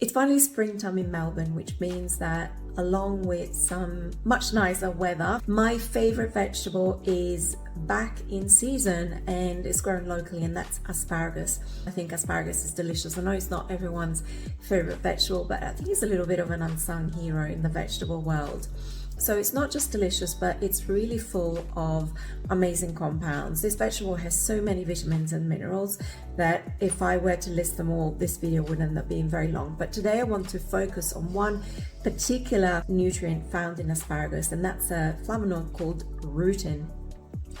It's finally springtime in Melbourne, which means that along with some much nicer weather, my favorite vegetable is back in season and it's grown locally, and that's asparagus. I think asparagus is delicious. I know it's not everyone's favorite vegetable, but I think it's a little bit of an unsung hero in the vegetable world. So it's not just delicious, but it's really full of amazing compounds. This vegetable has so many vitamins and minerals that if I were to list them all, this video would end up being very long. But today I want to focus on one particular nutrient found in asparagus, and that's a flavonoid called rutin.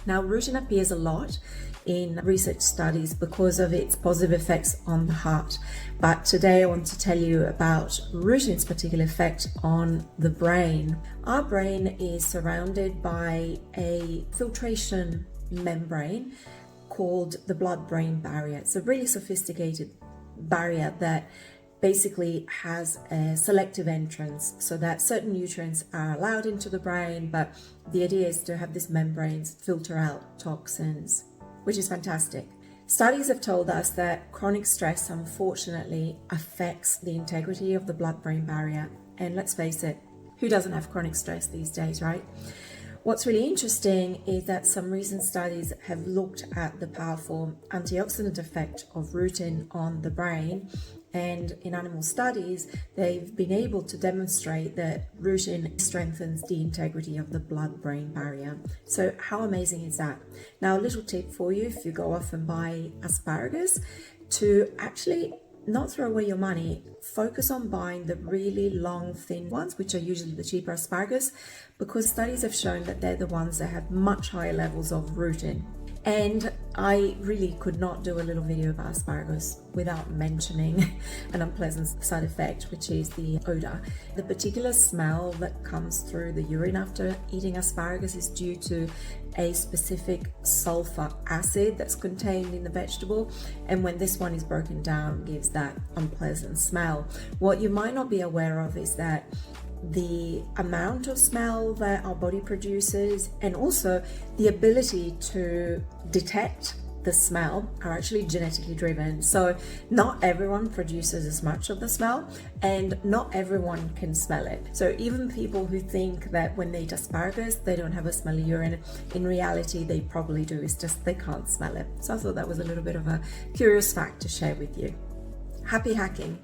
Now, rutin appears a lot in research studies because of its positive effects on the heart. But today I want to tell you about rutin's particular effect on the brain. Our brain is surrounded by a filtration membrane called the blood-brain barrier. It's a really sophisticated barrier that basically has a selective entrance so that certain nutrients are allowed into the brain, but the idea is to have these membranes filter out toxins, which is fantastic. Studies have told us that chronic stress unfortunately affects the integrity of the blood-brain barrier. And let's face it, who doesn't have chronic stress these days, right? What's really interesting is that some recent studies have looked at the powerful antioxidant effect of rutin on the brain. And in animal studies, they've been able to demonstrate that rutin strengthens the integrity of the blood-brain barrier. So how amazing is that? Now, a little tip for you if you go off and buy asparagus, to actually not throw away your money, focus on buying the really long, thin ones, which are usually the cheaper asparagus, because studies have shown that they're the ones that have much higher levels of rutin. And I really could not do a little video about asparagus without mentioning an unpleasant side effect, which is the odor. The particular smell that comes through the urine after eating asparagus is due to a specific sulfur acid that's contained in the vegetable, and when this one is broken down, it gives that unpleasant smell. What you might not be aware of is that the amount of smell that our body produces and also the ability to detect the smell are actually genetically driven. So not everyone produces as much of the smell, and not everyone can smell it. So even people who think that when they eat asparagus they don't have a smelly urine, in reality they probably do. It's just they can't smell it. So I thought that was a little bit of a curious fact to share with you. Happy hacking.